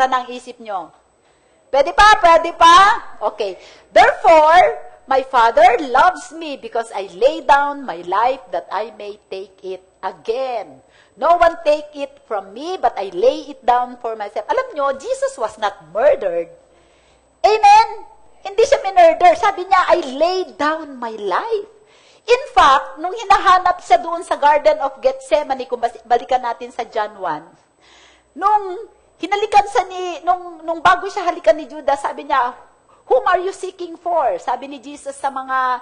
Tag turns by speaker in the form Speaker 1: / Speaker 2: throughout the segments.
Speaker 1: Sara na ang isip nyo. Pwede pa? Pwede pa? Okay. Therefore, my Father loves me because I lay down my life that I may take it again. No one take it from me, but I lay it down for myself. Alam nyo, Jesus was not murdered. Amen? Hindi siya minurder. Sabi niya, I lay down my life. In fact, nung hinahanap siya doon sa Garden of Gethsemane, kung balikan natin sa John 1, nung hinalikan siya nung bago siya halikan ni Judas, sabi niya, whom are you seeking for? Sabi ni Jesus sa mga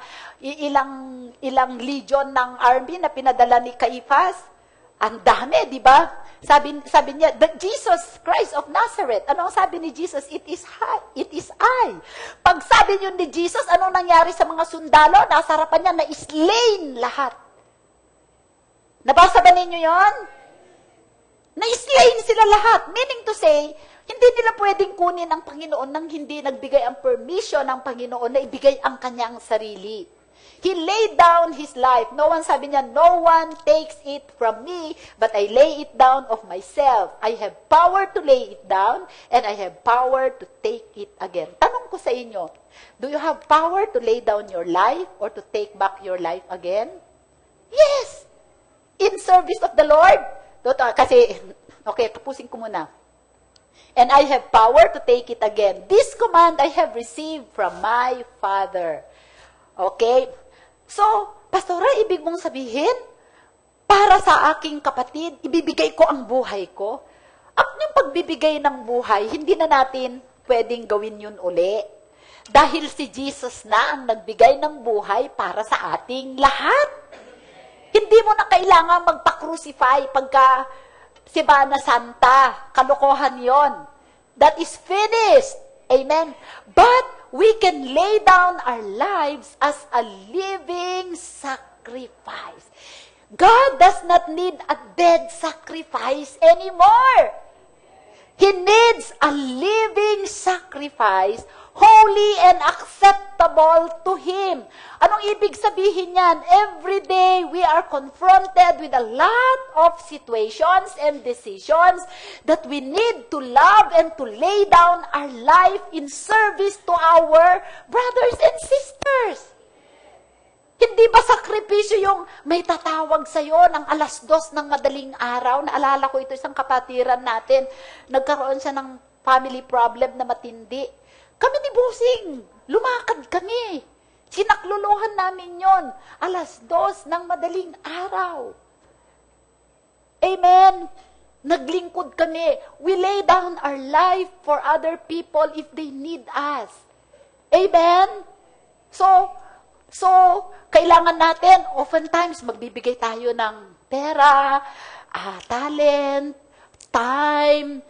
Speaker 1: ilang legion ng army na pinadala ni Caiaphas. Ang dami, di ba? Sabi niya, Jesus Christ of Nazareth. Ano ang sabi ni Jesus? It is I. Pag sabi niyo ni Jesus, ano nangyari sa mga sundalo? Nasa harapan niya, na-slain lahat. Nabasa ba ninyo yon? Na-slain sila lahat. Meaning to say, hindi nila pwedeng kunin ang Panginoon nang hindi nagbigay ang permission ng Panginoon na ibigay ang kanyang sarili. He laid down His life. No one, sabi niya, no one takes it from me, but I lay it down of myself. I have power to lay it down, and I have power to take it again. Tanong ko sa inyo, do you have power to lay down your life or to take back your life again? Yes! In service of the Lord. Kasi, okay, tapusin ko muna. And I have power to take it again. This command I have received from my Father. Okay? So, Pastora, ibig mong sabihin, para sa aking kapatid, ibibigay ko ang buhay ko? At yung pagbibigay ng buhay, hindi na natin pwedeng gawin yun uli. Dahil si Jesus na ang nagbigay ng buhay para sa ating lahat. Hindi mo na kailangan magpa-crucify pagka Semana Santa. Kalokohan yon. That is finished. Amen. But we can lay down our lives as a living sacrifice. God does not need a dead sacrifice anymore. He needs a living sacrifice, holy and acceptable to Him. Anong ibig sabihin yan? Every day we are confronted with a lot of situations and decisions that we need to love and to lay down our life in service to our brothers and sisters. Hindi ba sakripisyo yung may tatawag sa'yo ng 2:00 ng madaling araw? Naalala ko ito, isang kapatiran natin. Nagkaroon siya ng family problem na matindi. Kami ni Busing, lumakad kami. Sinakluluhan namin yon 2:00 ng madaling araw. Amen? Naglingkod kami. We lay down our life for other people if they need us. Amen? So, kailangan natin, oftentimes, magbibigay tayo ng pera, talent, time,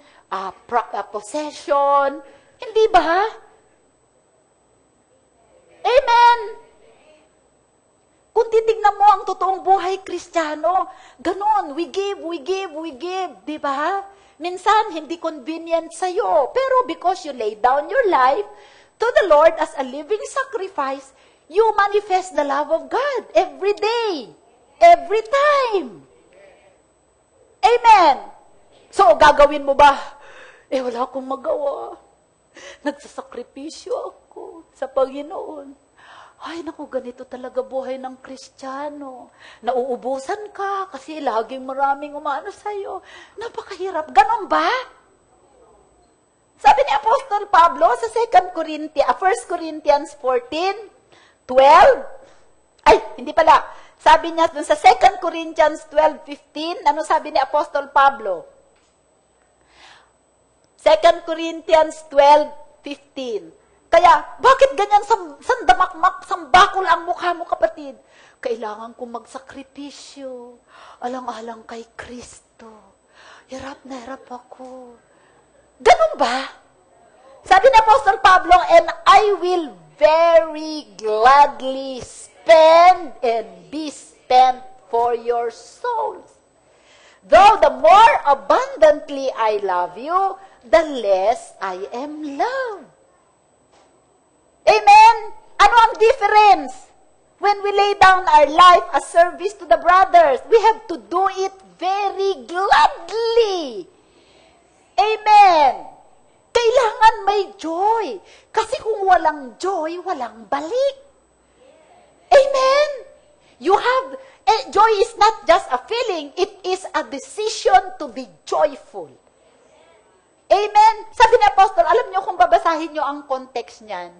Speaker 1: possession. Hindi ba? Amen! Kung titignan mo ang totoong buhay Kristiyano, ganon, we give. Di ba? Minsan, hindi convenient sa'yo. Pero because you lay down your life to the Lord as a living sacrifice, you manifest the love of God every day, every time. Amen. So, gagawin mo ba? Wala akong magawa. Nagsasakripisyo ako sa Panginoon. Ay, naku, ganito talaga buhay ng Kristiyano. Nauubusan ka kasi laging maraming umano sa'yo. Napakahirap. Ganon ba? Sabi ni Apostol Pablo sa 1 Corinthians 14:12, ay, hindi pala. Sabi niya dun sa 2 Corinthians 12:15, ano sabi ni Apostol Pablo? 2 Corinthians 12:15. Kaya, bakit ganyan sandamakmak, sambakol ang mukha mo, kapatid? Kailangan kong magsakripisyo. Alang-alang kay Kristo. Hirap na hirap ako. Ganun ba? Sabi ni Apostol Pablo, and I will very gladly spend and be spent for your souls. Though the more abundantly I love you, the less I am loved. Amen? Ano ang difference? When we lay down our life as service to the brothers, we have to do it very gladly. Amen. may joy. Kasi kung walang joy, walang balik. Amen? You have, joy is not just a feeling, it is a decision to be joyful. Amen? Sabi ni Apostol, alam niyo kung babasahin niyo ang context niyan,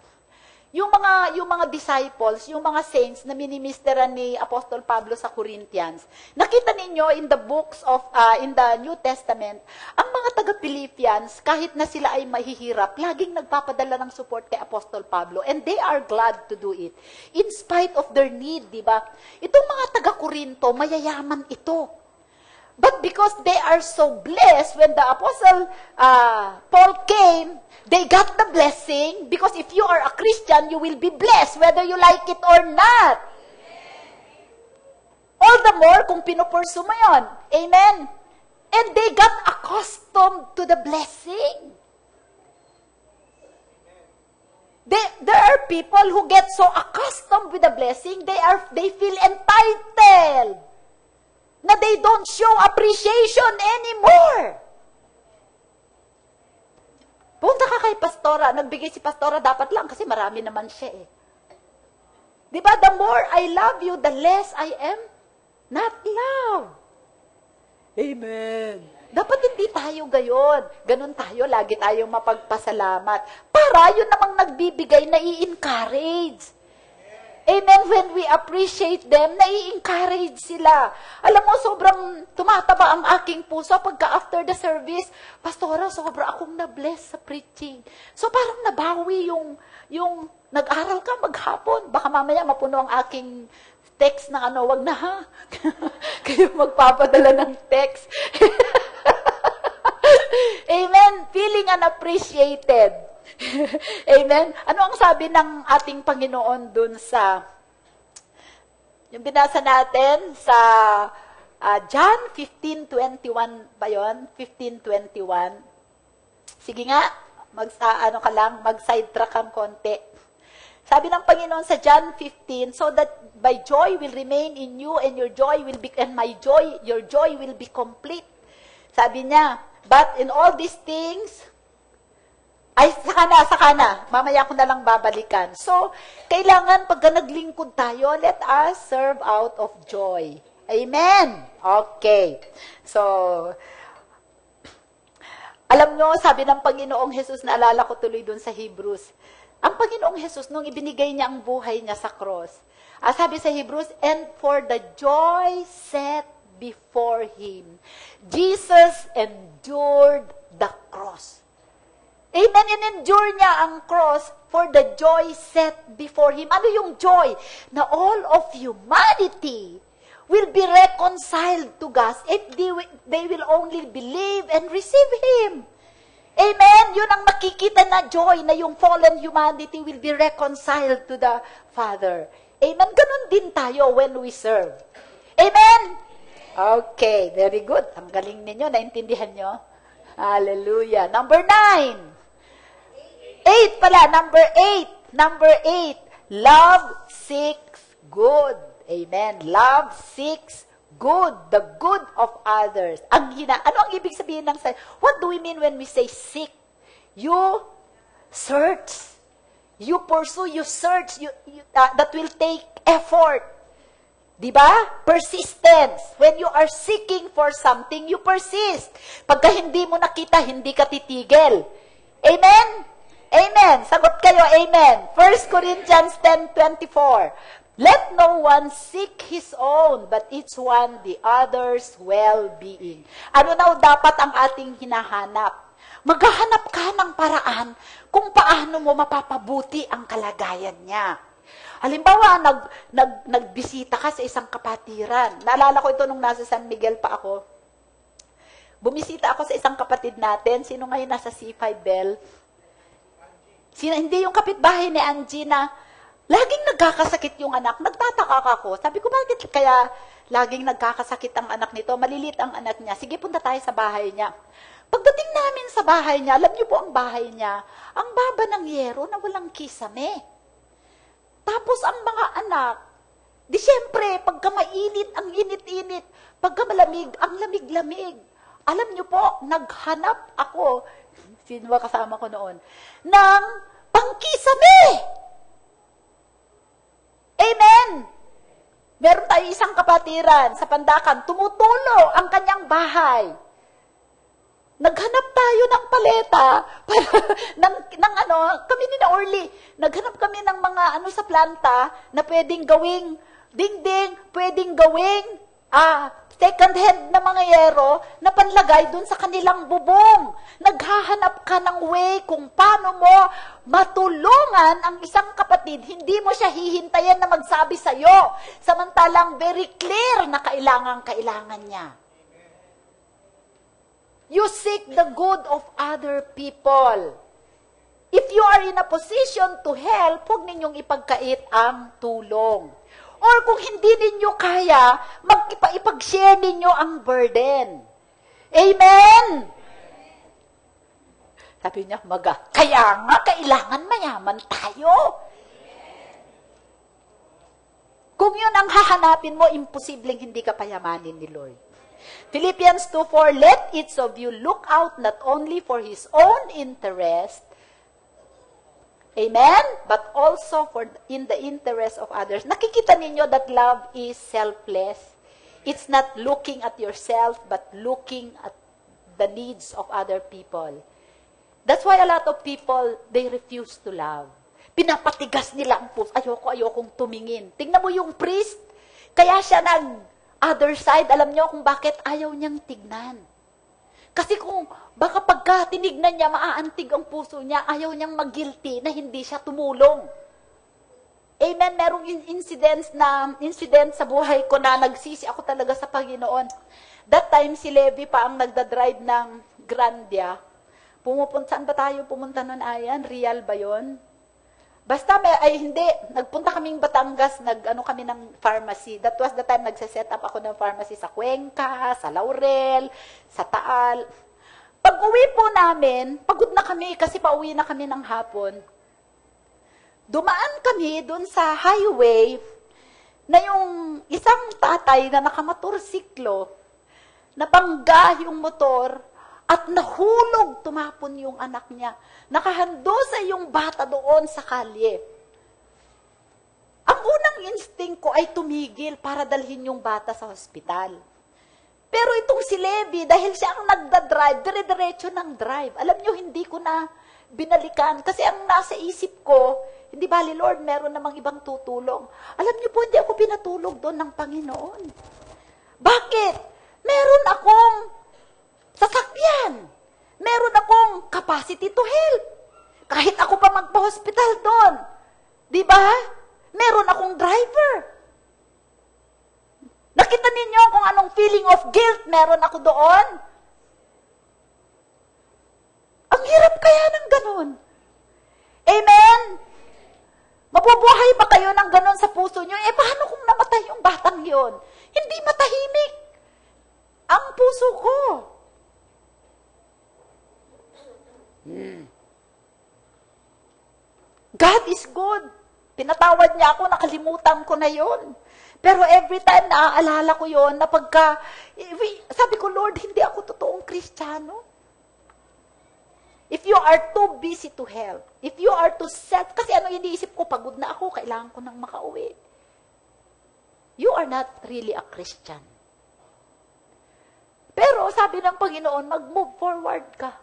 Speaker 1: yung mga disciples, yung mga saints na minimisteran ni Apostol Pablo sa Corinthians, nakita ninyo in the books of, in the New Testament, ang mga taga-Philippians, kahit na sila ay mahihirap, laging nagpapadala ng support kay Apostol Pablo, and they are glad to do it. In spite of their need, di ba? Itong mga taga-Corinto, mayayaman ito. But because they are so blessed, when the Apostle Paul came, they got the blessing, because if you are a Christian, you will be blessed, whether you like it or not. All the more kung pinupursu mo yun. Amen? And they got accustomed to the blessing. There are people who get so accustomed with the blessing, they feel entitled, na they don't show appreciation anymore. Punta ka kay pastora, nagbigay si pastora, dapat lang kasi marami naman siya eh. Di ba, the more I love you, the less I am not loved. Amen. Dapat hindi tayo gayon. Ganon tayo, lagi tayong mapagpasalamat. Para yun namang nagbibigay, nai-encourage. Amen. When we appreciate them, nai-encourage sila. Alam mo, sobrang tumataba ang aking puso pagka after the service, pastora, sobra akong na-bless sa preaching. So parang nabawi yung nag-aral ka maghapon. Baka mamaya mapuno ang aking text na wag na ha. Kayo magpapadala ng text. Amen. Feeling unappreciated. Amen? Ano ang sabi ng ating Panginoon dun sa, yung binasa natin sa John 15:21 ba yun? 15:21. Sige nga, mag-sidetrack ang konti. Sabi ng Panginoon sa John 15, so that my joy will remain in you and your joy will be, and my joy, your joy will be complete. Sabi niya, but in all these things, ay, saka na. Mamaya ko na lang babalikan. So, kailangan pagka naglingkod tayo, let us serve out of joy. Amen? Okay. So, alam nyo, sabi ng Panginoong Jesus, naalala ko tuloy dun sa Hebrews, ang Panginoong Jesus, nung ibinigay niya ang buhay niya sa cross, sabi sa Hebrews, and for the joy set before Him, Jesus endured the cross. Amen, in-endure niya ang cross for the joy set before Him. Ano yung joy? Na all of humanity will be reconciled to God if they will only believe and receive Him. Amen? Yun ang makikita na joy, na yung fallen humanity will be reconciled to the Father. Amen? Ganun din tayo when we serve. Amen? Okay, very good. Ang galing ninyo, naintindihan nyo? Hallelujah. Number 9. 8 pala, number 8. Love seeks good. Amen. Love seeks good, the good of others. Ano ang ibig sabihin ng what do we mean when we say seek? You search. You pursue, you search, that will take effort. Diba? Persistence. When you are seeking for something, you persist. Pagka hindi mo nakita, hindi ka titigil. Amen? Amen. Sagot kayo, amen. 1 Corinthians 10:24. Let no one seek his own, but each one the other's well-being. Ano na dapat ang ating hinahanap? Maghahanap ka ng paraan kung paano mo mapapabuti ang kalagayan niya. Halimbawa, nagbisita ka sa isang kapatiran. Naalala ko ito nung nasa San Miguel pa ako. Bumisita ako sa isang kapatid natin. Sino ngayon nasa C5 Bell? Hindi yung kapitbahay ni Angie na laging nagkakasakit yung anak. Nagtataka ako. Sabi ko, bakit kaya laging nagkakasakit ang anak nito? Malilit ang anak niya. Sige, punta tayo sa bahay niya. Pagdating namin sa bahay niya, alam niyo po ang bahay niya, ang baba ng yero na walang kisame. Tapos ang mga anak, di syempre, pagka mainit, ang init-init. Pagka malamig, ang lamig-lamig. Alam niyo po, naghanap ako, sino ba kasama ko noon, ng pangkisame. Amen! Meron tayo isang kapatiran sa Pandakan, tumutulo ang kanyang bahay. Naghanap tayo ng paleta, kami ni na Orly, naghanap kami ng mga sa planta na pwedeng gawing dingding, pwedeng gawing second hand na mga yero na panlagay dun sa kanilang bubong. Naghahanap ka ng way kung paano mo matulungan ang isang kapatid. Hindi mo siya hihintayin na magsabi sa'yo. Samantalang very clear na kailangan niya. You seek the good of other people. If you are in a position to help, huwag ninyong ipagkait ang tulong. Or kung hindi ninyo kaya, ipag-share ninyo ang burden. Amen? Sabi niya, kaya nga, kailangan mayaman tayo. Kung yun ang hahanapin mo, imposibleng hindi ka payamanin ni Lord. Philippians 2:4, let each of you look out not only for his own interest, amen? But also in the interest of others. Nakikita ninyo that love is selfless. It's not looking at yourself, but looking at the needs of other people. That's why a lot of people, they refuse to love. Pinapatigas nila ang puso. Ayokong tumingin. Tingnan mo yung priest. Kaya siya other side. Alam niyo kung bakit ayaw niyang tignan. Kasi kung baka pagka tinignan niya, maaantig ang puso niya, ayaw niyang mag-guilty na hindi siya tumulong. Amen. Merong incident sa buhay ko na nagsisi ako talaga sa Panginoon. That time, si Levi pa ang nagdadrive ng Grandia. Saan ba tayo pumunta nun, Ayan? Real ba yun? Basta hindi. Nagpunta kaming Batangas, kami ng pharmacy. That was the time nagse-set up ako ng pharmacy sa Cuenca, sa Laurel, sa Taal. Pag-uwi po namin, pagod na kami kasi pauwi na kami ng hapon. Dumaan kami dun sa highway na yung isang tatay na nakamotorsiklo, napangga yung motor at nahulog, tumapon yung anak niya. Nakahandosa yung bata doon sa kalye. Ang unang instinct ko ay tumigil para dalhin yung bata sa hospital. Pero itong si Levi, dahil siya ang nagda-drive, dire-diretso ng drive. Alam nyo, hindi ko na binalikan. Kasi ang nasa isip ko, hindi bali, Lord, meron namang ibang tutulong. Alam nyo po, hindi ako pinatulog doon ng Panginoon. Bakit? Meron akong sasakyan. Meron akong capacity to help. Kahit ako pa magpa-hospital doon. Di ba? Meron akong driver. Nakita ninyo kung anong feeling of guilt meron ako doon? Ang hirap kaya ng ganun. Amen? Mabubuhay pa kayo ng ganun sa puso nyo? Paano kung namatay yung batang yon? Hindi matahimik ang puso ko. God is good. Pinatawad niya ako, nakalimutan ko na yon. Pero every time naaalala ko yon, na sabi ko, Lord, hindi ako totoong Kristiyano. If you are too busy to help, if you are too kasi iniisip ko, pagod na ako, kailangan ko nang makauwi. You are not really a Christian. Pero sabi ng Panginoon, mag-move forward ka.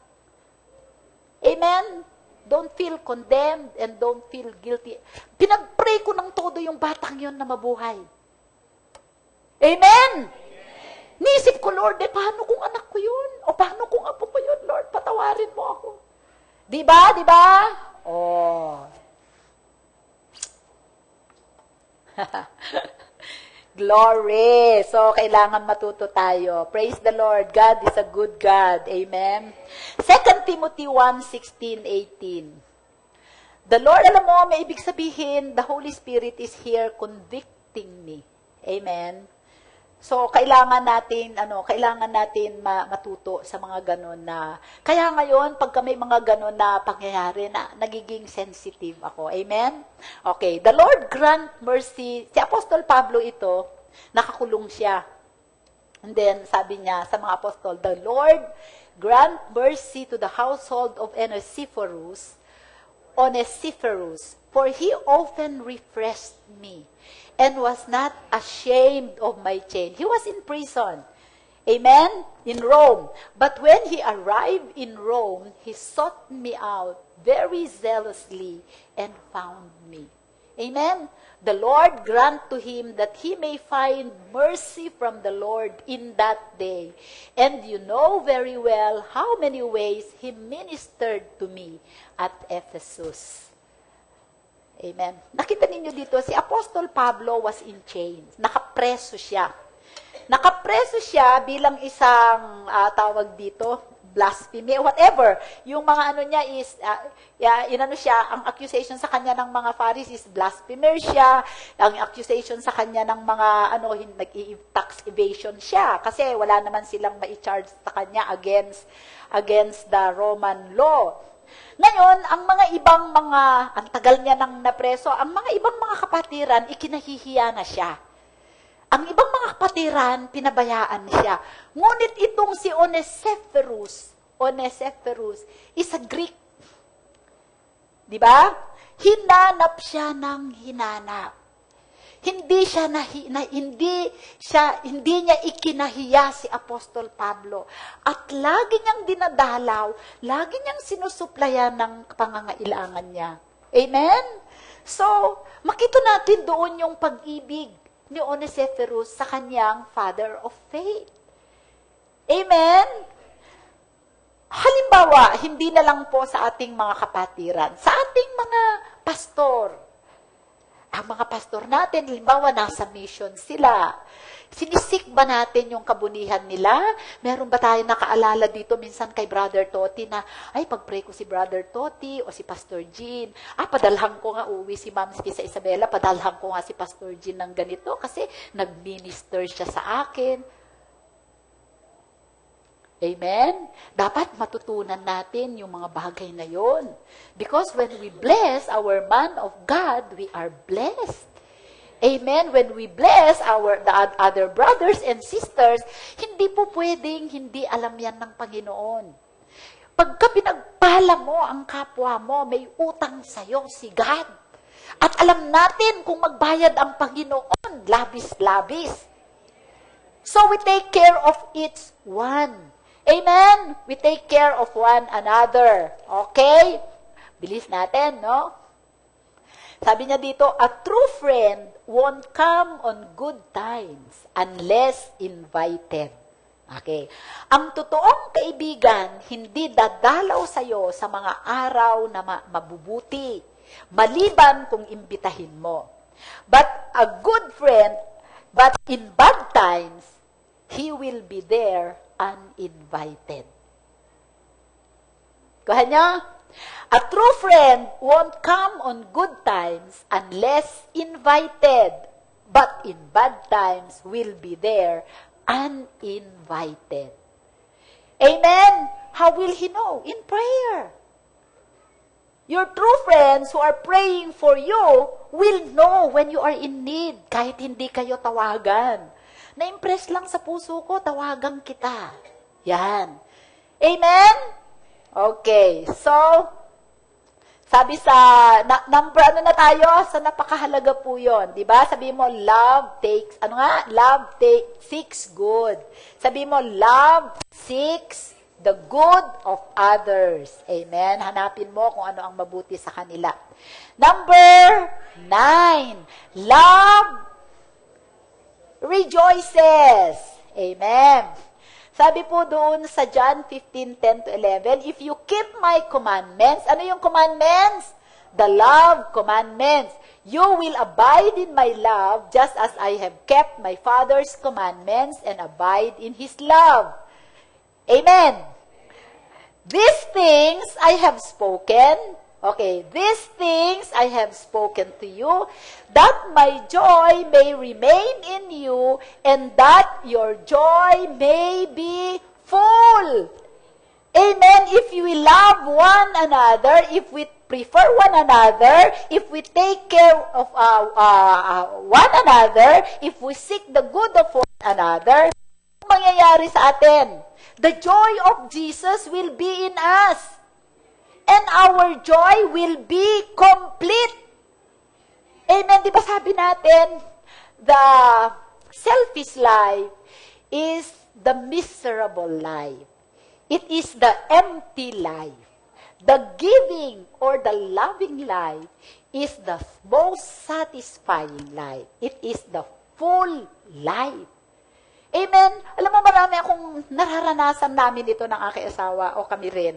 Speaker 1: Amen? Don't feel condemned and don't feel guilty. Pinag-pray ko ng todo yung batang yon na mabuhay. Amen? Niisip ko, Lord, paano kung anak ko yun? O paano kung apo ko yun, Lord? Patawarin mo ako. Diba? Diba? Oh. Glory! So, kailangan matuto tayo. Praise the Lord. God is a good God. Amen? 2 Timothy 1:16, 18. The Lord, alam mo, may ibig sabihin, the Holy Spirit is here convicting me. Amen? So, kailangan natin matuto sa mga ganun na, kaya ngayon, pagka may mga ganun na pangyayari, na nagiging sensitive ako. Amen? Okay, the Lord grant mercy. Si Apostol Pablo ito, nakakulong siya. And then, sabi niya sa mga apostol, the Lord grant mercy to the household of Onesiphorus, for he often refreshed me and was not ashamed of my chain. He was in prison. Amen? In Rome. But when he arrived in Rome, he sought me out very zealously and found me. Amen? The Lord grant to him that he may find mercy from the Lord in that day. And you know very well how many ways he ministered to me at Ephesus. Amen. Nakita ninyo dito, si Apostol Pablo was in chains. Nakapreso siya. Nakapreso siya bilang isang tawag dito, blasphemy, whatever. Yung mga ano niya is, inano siya, ang accusation sa kanya ng mga Pharisees, blasphemer siya. Ang accusation sa kanya ng mga, tax evasion siya. Kasi wala naman silang ma-charge sa kanya against the Roman law. Ngayon, ang mga ibang ang tagal niya nang napreso, ang mga ibang mga kapatiran, ikinahihiya na siya. Ang ibang mga kapatiran, pinabayaan siya. Ngunit itong si Onesiphorus is a Greek. Diba? Hinanap siya ng hinanap. Hindi niya ikinahiya si Apostol Pablo. At lagi niyang dinadalaw, lagi niyang sinusuplayan ng pangangailangan niya. Amen? So, makita natin doon yung pag-ibig ni Onesiphorus sa kanyang father of faith. Amen? Halimbawa, hindi na lang po sa ating mga kapatiran, sa ating mga pastor. Ang mga pastor natin, halimbawa, nasa mission sila. Sinisik ba natin yung kabunihan nila? Meron ba tayo nakaalala dito minsan kay Brother Toti na, ay, pag-pray ko si Brother Toti o si Pastor Jean. Padalhan ko nga, uwi si Ma'am sa Isabela, padalhan ko nga si Pastor Jean ng ganito kasi nag-minister siya sa akin. Amen? Dapat matutunan natin yung mga bagay na yon. Because when we bless our man of God, we are blessed. Amen? When we bless the other brothers and sisters, hindi po pwedeng hindi alam yan ng Panginoon. Pagka pinagpala mo ang kapwa mo, may utang sa'yo si God. At alam natin kung magbayad ang Panginoon, labis-labis. So we take care of each one. Amen? We take care of one another. Okay? Bilis natin, no? Sabi niya dito, a true friend won't come on good times unless invited. Okay. Ang totoong kaibigan, hindi dadalaw sa'yo sa mga araw na mabubuti, maliban kung imbitahin mo. But a good friend, but in bad times, he will be there uninvited. Kuha niyo? A true friend won't come on good times unless invited, but in bad times will be there uninvited. Amen? How will he know? In prayer. Your true friends who are praying for you will know when you are in need, kahit hindi kayo tawagan. Na-impress lang sa puso ko, tawagan kita. Yan. Amen? Okay, so, sabi sa, number ano na tayo? Sa napakahalaga po yun. Diba? Sabi mo, love seeks good. Sabi mo, love seeks the good of others. Amen? Hanapin mo kung ano ang mabuti sa kanila. Number 9, love rejoices. Amen. Sabi po doon sa John 15:10-11, if you keep my commandments, ano yung commandments? The love commandments. You will abide in my love just as I have kept my Father's commandments and abide in His love. Amen. These things I have spoken. Okay, these things I have spoken to you, that my joy may remain in you, and that your joy may be full. Amen. If we love one another, if we prefer one another, if we take care of one another, if we seek the good of one another, mangyayari sa atin? The joy of Jesus will be in us. And our joy will be complete. Amen. Di ba sabi natin, the selfish life is the miserable life. It is the empty life. The giving or the loving life is the most satisfying life. It is the full life. Amen? Alam mo, marami akong nararanasan namin dito ng aking asawa o kami rin.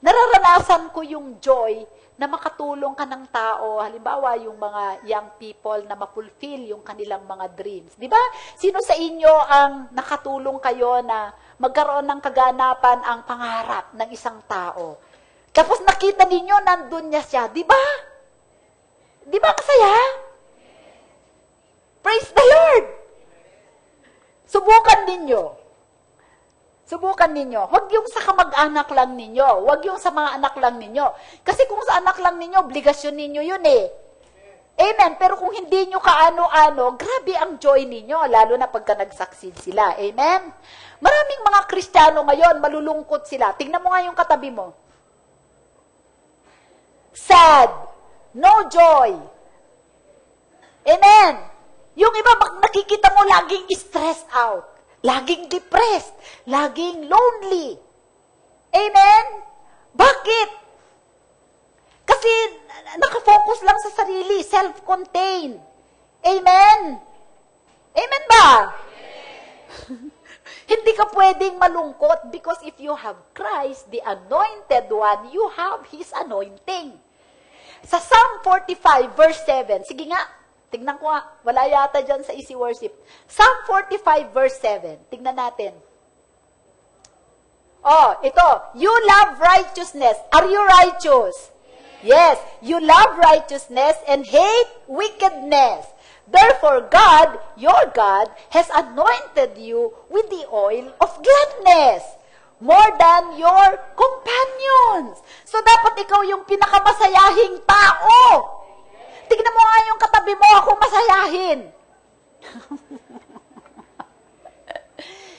Speaker 1: Nararanasan ko yung joy na makatulong ka ng tao, halimbawa yung mga young people na ma-fulfill yung kanilang mga dreams. Di ba? Sino sa inyo ang nakatulong kayo na magkaroon ng kaganapan ang pangarap ng isang tao? Tapos nakita ninyo, nandun niya siya. Di ba? Di ba kasaya? Praise the Lord! Subukan ninyo. Subukan ninyo. Huwag yung sa kamag-anak lang ninyo. Huwag yung sa mga anak lang ninyo. Kasi kung sa anak lang ninyo, obligasyon ninyo yun eh. Amen. Pero kung hindi nyo kaano-ano, grabe ang joy ninyo, lalo na pagka nag-succeed sila. Amen. Maraming mga Kristiyano ngayon, malulungkot sila. Tingnan mo nga yung katabi mo. Sad. No joy. Amen. Yung iba, nakikita mo laging stressed out. Laging depressed, laging lonely. Amen? Bakit? Kasi nakafocus lang sa sarili, self-contained. Amen? Amen ba? Hindi ka pwedeng malungkot because if you have Christ, the anointed one, you have His anointing. Sa Psalm 45, verse 7, sige nga, tignan ko nga, wala yata dyan sa Easy Worship. Psalm 45 verse 7. Tignan natin. Oh, ito. You love righteousness. Are you righteous? Yes. You love righteousness and hate wickedness. Therefore, God, your God, has anointed you with the oil of gladness more than your companions. So, dapat ikaw yung pinakamasayahing tao. Tignan mo nga yung katabi mo, ako masayahin.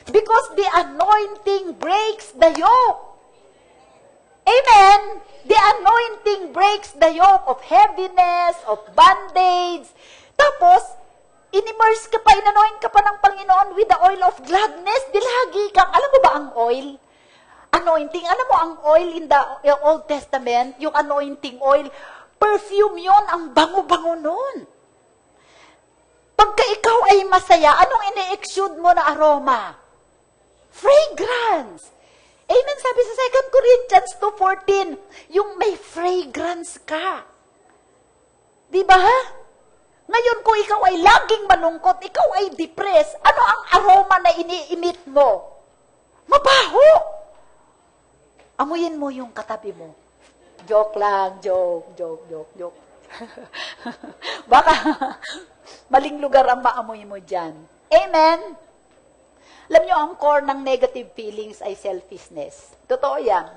Speaker 1: Because the anointing breaks the yoke. Amen? The anointing breaks the yoke of heaviness, of bondage. Tapos, in-immerse ka pa, in-anoint ka pa ng Panginoon with the oil of gladness. Dilagi kang, alam mo ba ang oil? Anointing. Alam mo ang oil in the Old Testament, yung anointing oil, perfume yon, ang bango-bango nun. Pagka ikaw ay masaya, anong ini-exude mo na aroma? Fragrance. Amen, sabi sa 2 Corinthians 2:14, yung may fragrance ka. Diba? Ngayon, kung ikaw ay laging malungkot, ikaw ay depressed, ano ang aroma na ini-emit mo? Mabaho. Amuyin mo yung katabi mo. Joke lang, joke. Baka maling lugar ang maamoy mo dyan. Amen? Alam nyo, ang core ng negative feelings ay selfishness. Totoo yan.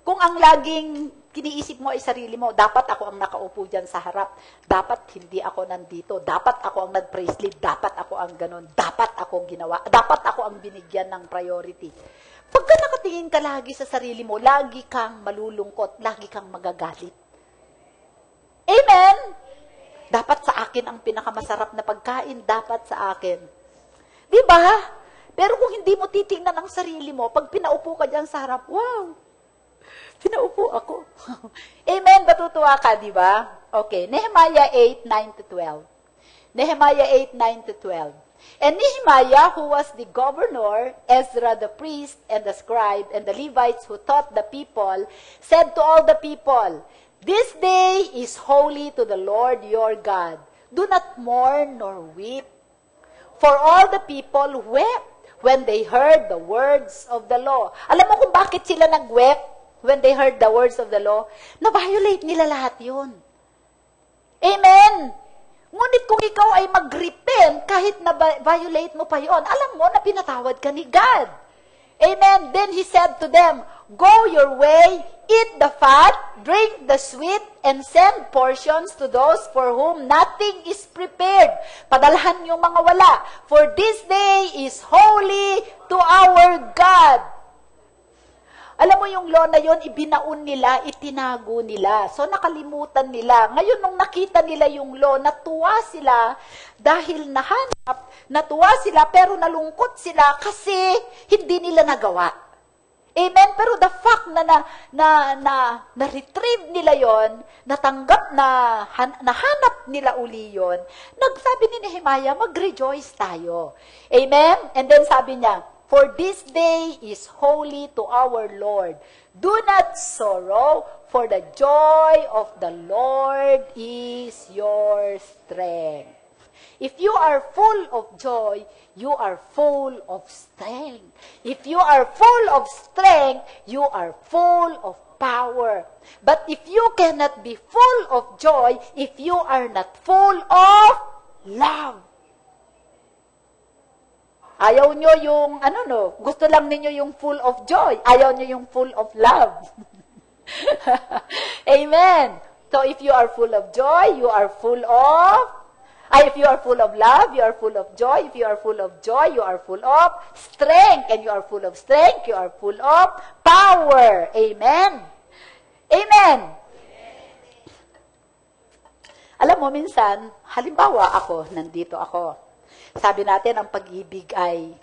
Speaker 1: Kung ang laging kiniisip mo ay sarili mo, dapat ako ang nakaupo dyan sa harap. Dapat hindi ako nandito. Dapat ako ang nag-praise lead. Dapat ako ang ganun. Dapat ako ang ginawa. Dapat ako ang binigyan ng priority. Pagka nakatingin ka lagi sa sarili mo, lagi kang malulungkot, lagi kang magagalit. Amen? Dapat sa akin ang pinakamasarap na pagkain, dapat sa akin. Di ba? Pero kung hindi mo titingnan ang sarili mo, pag pinaupo ka dyan sa harap, wow, pinaupo ako. Amen? Batutuwa ka, di ba? Okay, Nehemiah 8:9-12. Nehemiah 8:9-12. And Nehemiah, who was the governor, Ezra the priest, and the scribe, and the Levites who taught the people, said to all the people, "This day is holy to the Lord your God. Do not mourn nor weep." For all the people wept when they heard the words of the law. Alam mo kung bakit sila nag-wept when they heard the words of the law? Na-violate nila lahat yun. Amen? Ngunit kung ikaw ay mag-repent, kahit na violate mo pa yon, alam mo na pinatawad ka ni God. Amen. Then he said to them, "Go your way, eat the fat, drink the sweet, and send portions to those for whom nothing is prepared." Padalhan yung mga wala. "For this day is holy to our God." Alam mo yung law na yun, ibinaon nila, itinago nila. So nakalimutan nila. Ngayon nung nakita nila yung law, natuwa sila dahil natuwa sila pero nalungkot sila kasi hindi nila nagawa. Amen? Pero the fact na retrieve nila yon, natanggap nahanap nila uli yon, nagsabi ni Nehemiah, mag-rejoice tayo. Amen? And then sabi niya, "For this day is holy to our Lord. Do not sorrow, for the joy of the Lord is your strength." If you are full of joy, you are full of strength. If you are full of strength, you are full of power. But if you cannot be full of joy, if you are not full of love. Ayaw nyo yung, gusto lang ninyo yung full of joy. Ayaw nyo yung full of love. Amen. So if you are full of joy, you are full of, if you are full of love, you are full of joy. If you are full of joy, you are full of strength. And you are full of strength, you are full of power. Amen. Amen. Alam mo, minsan, halimbawa nandito ako. Sabi natin, ang pag-ibig ay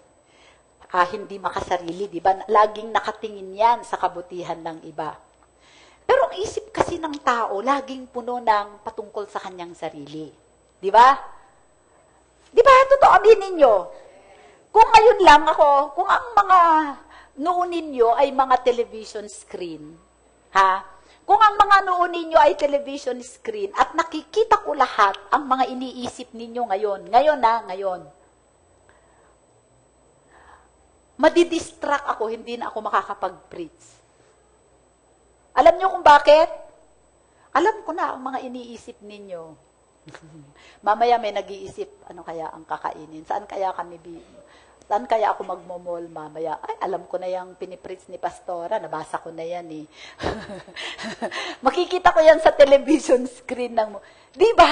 Speaker 1: hindi makasarili, di ba? Laging nakatingin yan sa kabutihan ng iba. Pero ang isip kasi ng tao, laging puno ng patungkol sa kanyang sarili. Di ba? Di ba? Totoo, aminin nyo. Kung ngayon lang kung ang mga noon ninyo ay mga television screen, kung ang mga noon ninyo ay television screen at nakikita ko lahat ang mga iniisip ninyo ngayon, madidistract ako, hindi na ako makakapag-preach. Alam nyo kung bakit? Alam ko na ang mga iniisip ninyo. Mamaya may nag-iisip, ano kaya ang kakainin? Saan kaya ako magmomol mamaya? Ay, alam ko na yung pinipreach ni Pastora, nabasa ko na yan eh. Makikita ko yan sa television screen di ba?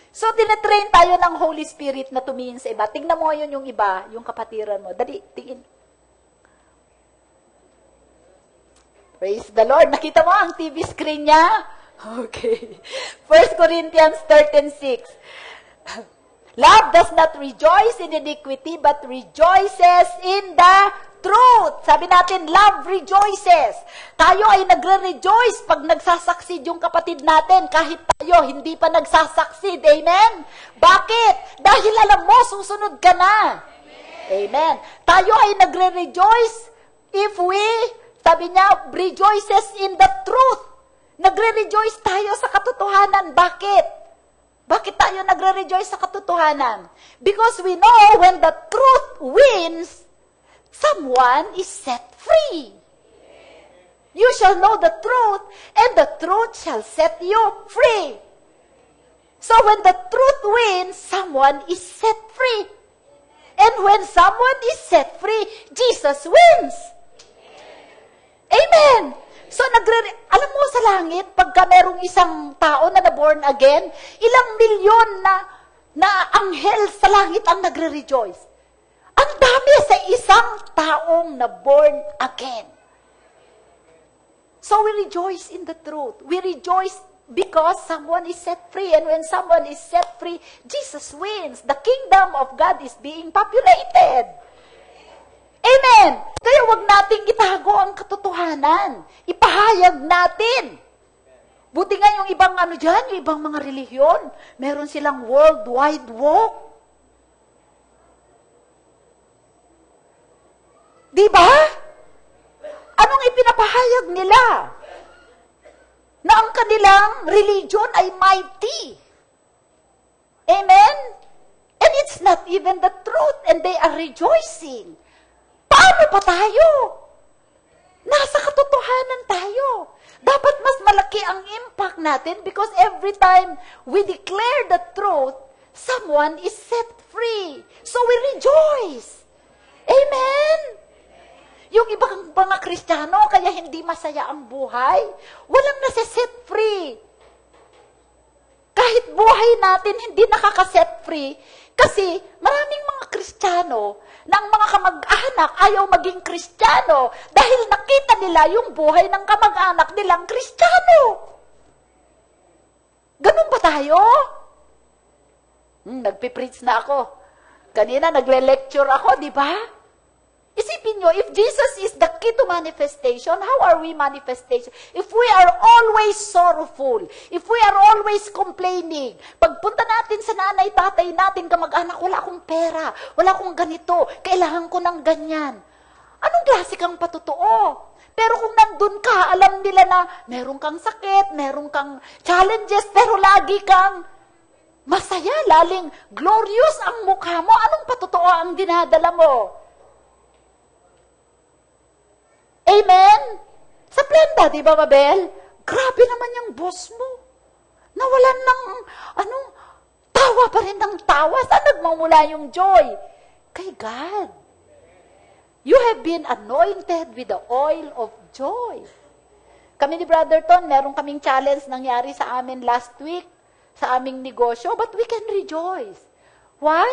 Speaker 1: So, tinetrain tayo ng Holy Spirit na tumingin sa iba. Tingnan mo ngayon yung iba, yung kapatiran mo. Dali, tingin. Praise the Lord. Nakita mo ang TV screen niya? Okay. 1 Corinthians 13:6. Love does not rejoice in iniquity, but rejoices in the truth. Sabi natin, love rejoices. Tayo ay nagre-rejoice pag nagsasucceed yung kapatid natin, kahit tayo hindi pa nagsasucceed. Amen? Bakit? Dahil alam mo, susunod ka na. Amen. Tayo ay nagre-rejoice if sabi niya, rejoices in the truth. Nagre-rejoice tayo sa katotohanan. Bakit? Bakit tayo nagre-rejoice sa katotohanan? Because we know when the truth wins, someone is set free. You shall know the truth, and the truth shall set you free. So when the truth wins, someone is set free. And when someone is set free, Jesus wins. Amen. So, alam mo sa langit, pagka merong isang tao na na-born again, ilang milyon na anghel sa langit ang nagre-rejoice. Ang dami sa isang taong na-born again. So, we rejoice in the truth. We rejoice because someone is set free. And when someone is set free, Jesus wins. The kingdom of God is being populated. Amen! Kaya wag nating itago ang katotohanan. Ipahayag natin. Buti nga yung ibang yung ibang mga relihiyon, meron silang worldwide walk. Di ba? Anong ipinapahayag nila? Na ang kanilang religion ay mighty. Amen? And it's not even the truth, and they are rejoicing. Paano pa tayo? Nasa katotohanan tayo. Dapat mas malaki ang impact natin because every time we declare the truth, someone is set free. So we rejoice. Amen? Yung ibang mga Kristiyano, kaya hindi masaya ang buhay. Walang nasa-set free. Kahit buhay natin, hindi nakaka-set free. Kasi maraming mga Kristiyano na ang mga kamag-anak ayaw maging Kristiyano dahil nakita nila yung buhay ng kamag-anak nilang Kristiyano. Ganun ba tayo? Nagpipreach na ako. Kanina nagle-lecture ako, di ba? Isipin nyo, if Jesus is the key to manifestation, how are we manifestation? If we are always sorrowful, if we are always complaining, pagpunta natin sa nanay, tatay natin, kamag-anak, wala akong pera, wala akong ganito, kailangan ko ng ganyan. Anong klase kang patotoo? Pero kung nandun ka, alam nila na meron kang sakit, meron kang challenges, pero lagi kang masaya, laling glorious ang mukha mo, anong patotoo ang dinadala mo? Amen? Sa Plenda, di ba, Mabel? Grabe naman yung boss mo. Nawalan ng, tawa pa rin ng tawa. Saan nagmamula yung joy? Kay God. You have been anointed with the oil of joy. Kami ni Brother Ton, meron kaming challenge nangyari sa amin last week, sa aming negosyo, but we can rejoice. Why?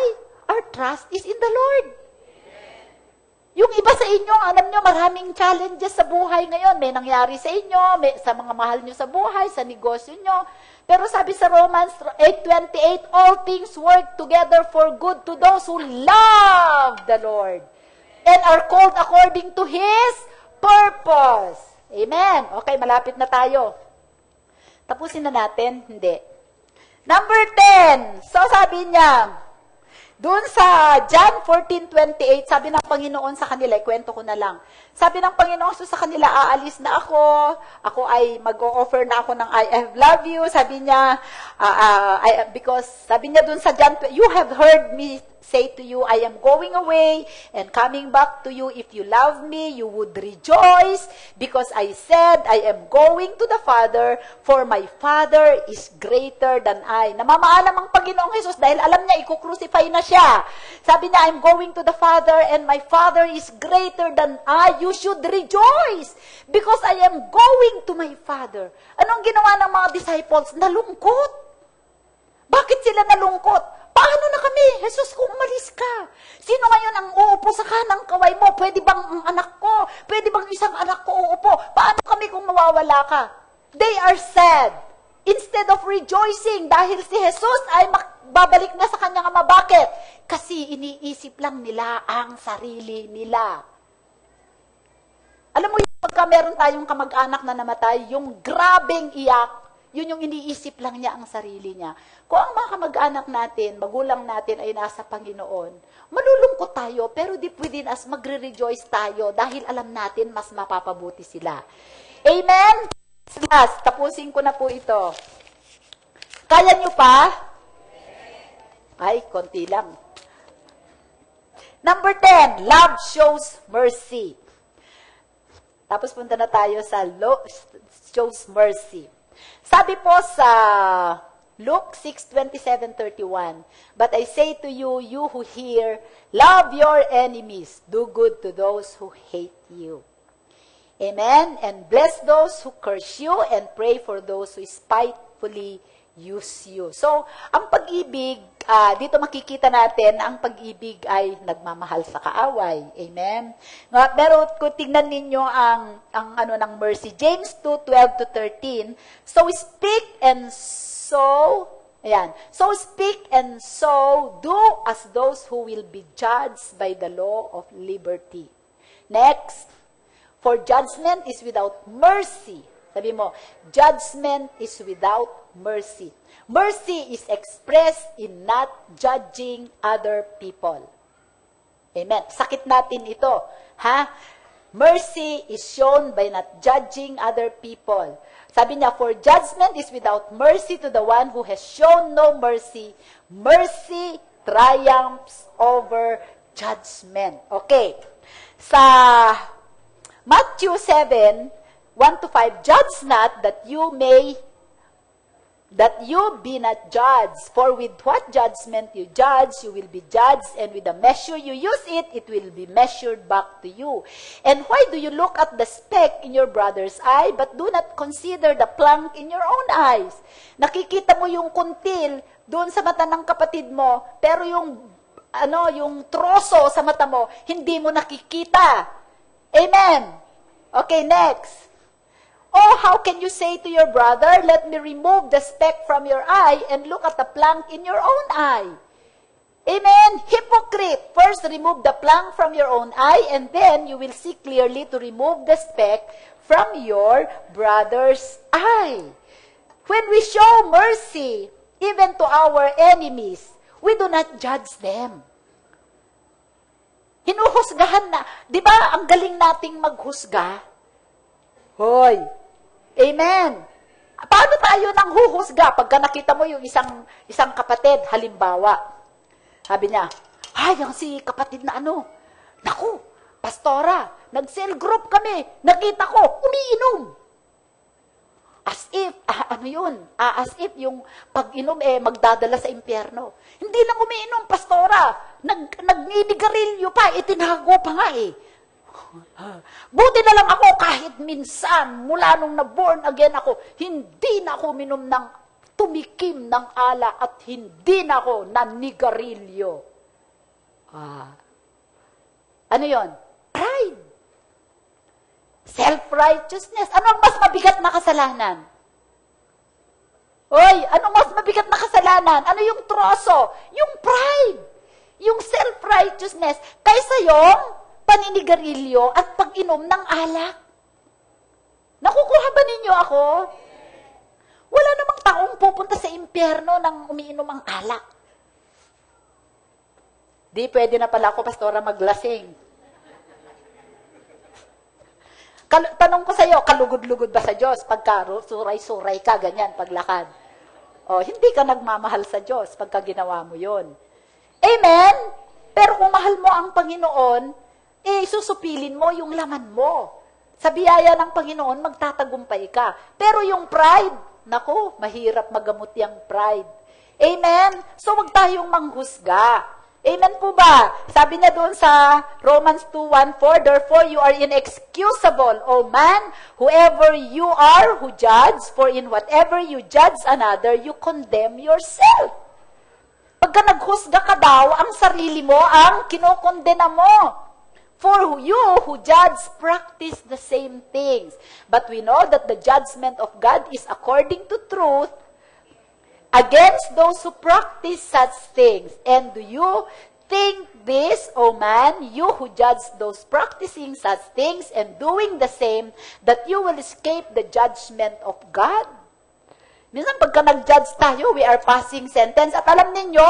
Speaker 1: Our trust is in the Lord. Yung iba sa inyo, alam nyo, maraming challenges sa buhay ngayon. May nangyari sa inyo, sa mga mahal nyo sa buhay, sa negosyo nyo. Pero sabi sa Romans 8:28, all things work together for good to those who love the Lord and are called according to His purpose. Amen. Okay, malapit na tayo. Tapusin na natin? Hindi. Number 10. So sabi niya, doon sa John 14:28, sabi ng Panginoon sa kanila, ikwento ko na lang. Sabi ng Panginoon sa kanila, aalis na ako ay mag-o-offer na ako ng I have love you. Sabi niya, because sabi niya doon sa John, you have heard me say to you, I am going away and coming back to you. If you love me, you would rejoice because I said, I am going to the Father, for my Father is greater than I. Namamaalam ang Panginoong Jesus dahil alam niya, iko-crucify na siya. Sabi niya, I'm going to the Father and my Father is greater than I. You should rejoice because I am going to my Father. Anong ginawa ng mga disciples? Nalungkot. Bakit sila nalungkot? Paano na kami? Jesus, kung umalis ka. Sino ngayon ang uupo sa kanang kaway mo? Pwede bang ang anak ko? Pwede bang isang anak ko uupo? Paano kami kung mawawala ka? They are sad. Instead of rejoicing, dahil si Jesus ay babalik na sa kanyang ama. Bakit? Kasi iniisip lang nila ang sarili nila. Alam mo yung pagka meron tayong kamag-anak na namatay, yung grabeng iyak, yun yung iniisip lang niya ang sarili niya. Kung ang mga kamag-anak natin, magulang natin ay nasa Panginoon, malulungkot tayo, pero deep within us, magre-rejoice tayo dahil alam natin mas mapapabuti sila. Amen? Last, tapusin ko na po ito. Kaya nyo pa? Ay, konti lang. Number 10, love shows mercy. Tapos punta na tayo sa shows mercy. Sabi po sa Luke 6:27-31, but I say to you, you who hear, love your enemies, do good to those who hate you. Amen? And bless those who curse you and pray for those who spitefully use you. So, ang pag-ibig, dito makikita natin, ang pag-ibig ay nagmamahal sa kaaway. Amen? Pero kung tingnan ninyo ang ng mercy, James 2:12-13, so speak and so, speak and so do as those who will be judged by the law of liberty. Next, for judgment is without mercy. Sabi mo, judgment is without mercy. Mercy is expressed in not judging other people. Amen. Sakit natin ito. Ha? Mercy is shown by not judging other people. Sabi niya, for judgment is without mercy to the one who has shown no mercy. Mercy triumphs over judgment. Okay. Sa Matthew 7:1-5, judge not that you may that you be not judged. For with what judgment you judge, you will be judged, and with the measure you use it, it will be measured back to you. And why do you look at the speck in your brother's eye, but do not consider the plank in your own eyes? Nakikita mo yung kuntil doon sa mata ng kapatid mo, pero yung troso sa mata mo, hindi mo nakikita. Amen. Okay, next. Oh, how can you say to your brother, let me remove the speck from your eye and look at the plank in your own eye? Amen. Hypocrite. First, remove the plank from your own eye, and then you will see clearly to remove the speck from your brother's eye. When we show mercy, even to our enemies, we do not judge them. Hinuhusgahan na. Di ba, ang galing nating maghusga? Hoy. Amen. Paano tayo nang huhusga pagka nakita mo yung isang kapatid, halimbawa? Sabi niya, ay, yung si kapatid na naku, pastora, nag-cell group kami, nakita ko, umiinom. As if, as if yung pag-inom magdadala sa impyerno. Hindi lang umiinom, pastora, nagninigarilyo pa, itinago pa nga Buti na lang ako kahit minsan, mula nung na-born again ako, hindi na ako minom ng tumikim ng ala at hindi na ako nanigarilyo. Ano yon? Pride. Self-righteousness. Ano ang mas mabigat na kasalanan? Oy, anong mas mabigat na kasalanan? Ano yung troso? Yung pride. Yung self-righteousness. Kaysa yung paninigarilyo at pag-inom ng alak. Nakukuha ba ninyo ako? Wala namang taong pupunta sa impyerno nang umiinom ang alak. Di pwede na pala ako, pastora, maglasing. Tanong ko sa iyo, kalugod-lugod ba sa Diyos? Pagka suray-suray ka, ganyan, paglakad. O, hindi ka nagmamahal sa Diyos pagka ginawa mo yon. Amen? Pero kung mahal mo ang Panginoon, susupilin mo yung laman mo. Sa biyaya ng Panginoon, magtatagumpay ka. Pero yung pride, naku, mahirap magamot yung pride. Amen? So, wag tayong manghusga. Amen po ba? Sabi niya doon sa Romans 2:1-4, therefore you are inexcusable, O man, whoever you are who judge, for in whatever you judge another, you condemn yourself. Pagka naghusga ka daw, ang sarili mo ang kinokondena mo. For you who judge practice the same things. But we know that the judgment of God is according to truth against those who practice such things. And do you think this, O man, you who judge those practicing such things and doing the same, that you will escape the judgment of God? Minsan pagka nag-judge tayo, we are passing sentence. At alam ninyo,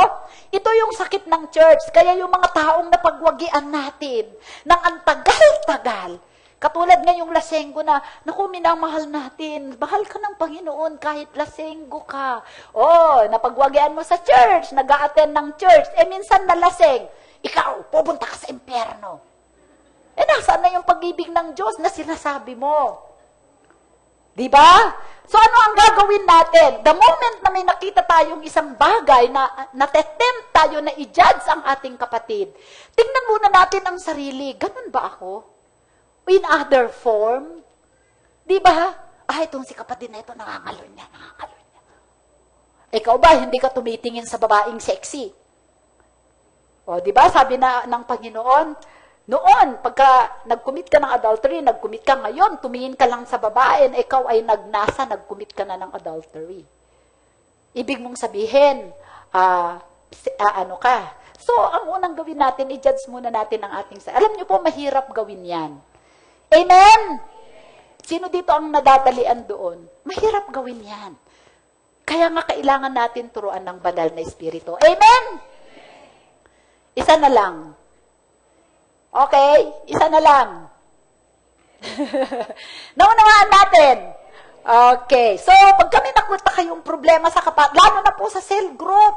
Speaker 1: ito yung sakit ng church. Kaya yung mga taong napagwagian natin ng ang tagal-tagal, katulad ngayong lasenggo na, naku, minamahal natin, mahal ka ng Panginoon kahit lasenggo ka. Oh, napagwagian mo sa church, nag-a-attend ng church, minsan nalaseng, ikaw, pupunta ka sa impyerno. Nasaan na yung pag-ibig ng Diyos na sinasabi mo? Diba? So, ano ang gagawin natin? The moment na may nakita tayong isang bagay na natetempt tayo na i-judge ang ating kapatid, tingnan muna natin ang sarili. Ganun ba ako? In other form? Diba? Itong si kapatid na ito, nakakaloy niya. Ikaw ba, hindi ka tumitingin sa babaeng sexy? O, diba? Sabi na ng Panginoon, noon, pagka nag-commit ka ng adultery, nag-commit ka ngayon, tumingin ka lang sa babae, na ikaw ay nagnasa, nag-commit ka na ng adultery. Ibig mong sabihin, ano ka? So, ang unang gawin natin, i-judge muna natin ang ating sa. Alam niyo po, mahirap gawin yan. Amen? Sino dito ang nadadalian doon? Mahirap gawin yan. Kaya nga kailangan natin turuan ng banal na espiritu. Amen? Isa na lang. Okay? Isa na lang. Naunawaan natin. Okay. So, pag kami nakuta kayong problema sa lalo na po sa cell group.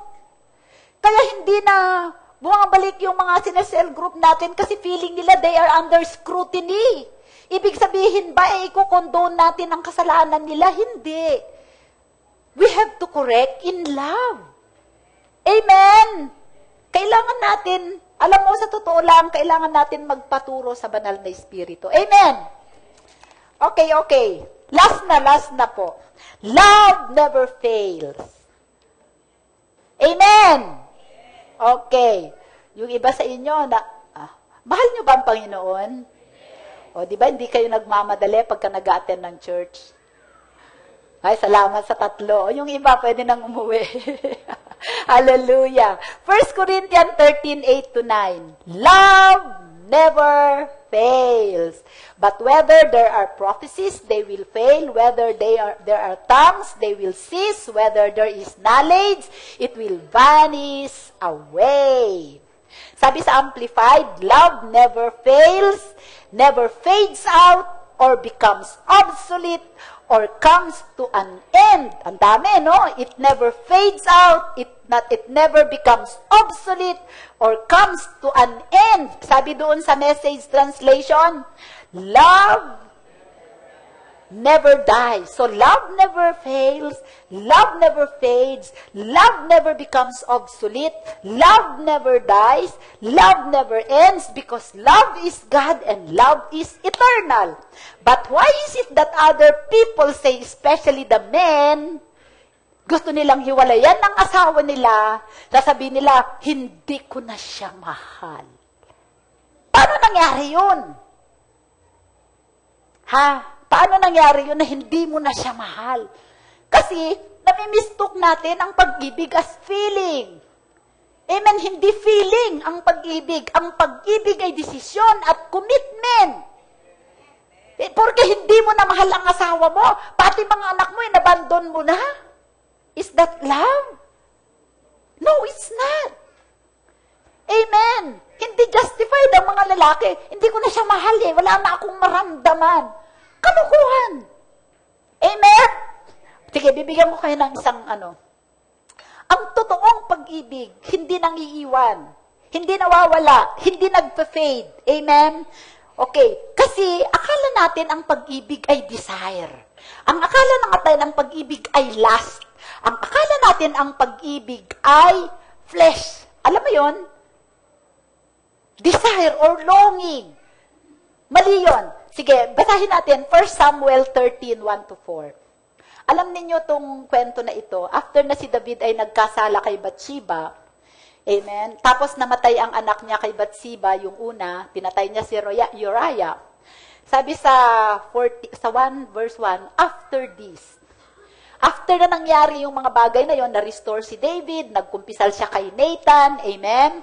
Speaker 1: Kaya hindi na bumabalik yung mga sinasell group natin kasi feeling nila they are under scrutiny. Ibig sabihin ba, ikukondone natin ang kasalanan nila? Hindi. we have to correct in love. Amen! Kailangan natin, alam mo sa totoo lang, kailangan natin magpaturo sa banal na Espiritu. Amen! Okay. Last na po. Love never fails. Amen! Okay. Yung iba sa inyo, mahal nyo ba ang Panginoon? O, di ba, hindi kayo nagmamadali pagka nag-attend ng church? Ay, salamat sa tatlo. Yung iba, pwede nang umuwi. Hallelujah. 1 Corinthians 13:8-9. Love never fails. But whether there are prophecies, they will fail. Whether there are tongues, they will cease. Whether there is knowledge, it will vanish away. Sabi sa Amplified, love never fails, never fades out, or becomes obsolete, or comes to an end. Ang dami, no? It never fades out, it never becomes obsolete, or comes to an end. Sabi doon sa Message translation, love never dies. So love never fails, love never fades, love never becomes obsolete, love never dies, love never ends, because love is God and love is eternal. But why is it that other people say, especially the men, gusto nilang hiwalayan ng asawa nila, sasabihin nila, hindi ko na siya mahal. Paano nangyari yun? Paano nangyari yun na hindi mo na siya mahal? Kasi, namimistok natin ang pag-ibig as feeling. Amen? Hindi feeling ang pag-ibig. Ang pag-ibig ay desisyon at commitment. Porque hindi mo na mahal ang asawa mo, pati mga anak mo, inabandon mo na. Is that love? No, it's not. Amen. Hindi justified ang mga lalaki. Hindi ko na siya mahal eh. Wala na akong maramdaman. Kalukuhan. Amen? Sige, bibigyan ko kayo ng isang Ang totoong pag-ibig, hindi nangiiwan. Hindi nawawala. Hindi nagpa-fade. Amen? Okay. Kasi, akala natin ang pag-ibig ay desire. Ang akala natin ang pag-ibig ay lust. Ang akala natin ang pag-ibig ay flesh. Alam mo yon? Desire or longing. Mali yun. Sige, basahin natin 1 Samuel 13:1-4. Alam niyo tong kwento na ito, after na si David ay nagkasala kay Bathsheba, amen, tapos namatay ang anak niya kay Bathsheba, yung una, pinatay niya si Uriah. Sabi sa 1 verse 1, after this, after na nangyari yung mga bagay na yon, na-restore si David, nagkumpisal siya kay Nathan, amen.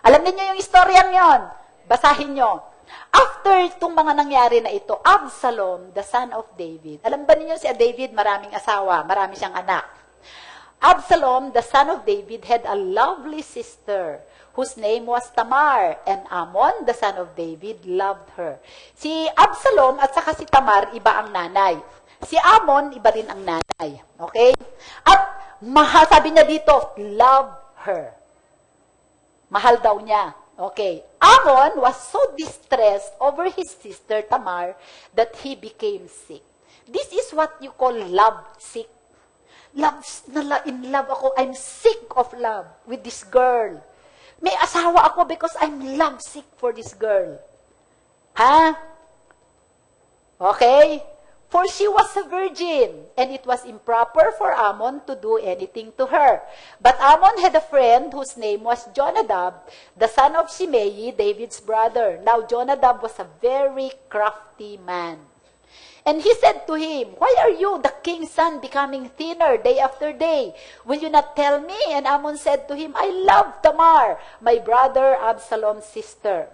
Speaker 1: Alam niyo yung istoryang yon, basahin niyo. After itong mga nangyari na ito, Absalom, the son of David. Alam ba ninyo si David, maraming asawa, marami siyang anak. Absalom, the son of David, had a lovely sister whose name was Tamar, and Amnon, the son of David, loved her. Si Absalom at saka si Tamar, iba ang nanay. Si Amnon, iba rin ang nanay. Okay? At sabi niya dito, love her. Mahal daw niya. Okay. Amnon was so distressed over his sister Tamar that he became sick. This is what you call love sick. In love ako. I'm sick of love with this girl. May asawa ako because I'm love sick for this girl. Ha? Okay? For she was a virgin, and it was improper for Amnon to do anything to her. But Amnon had a friend whose name was Jonadab, the son of Shimei, David's brother. Now Jonadab was a very crafty man. And he said to him, why are you, the king's son, becoming thinner day after day? Will you not tell me? And Amnon said to him, I love Tamar, my brother Absalom's sister.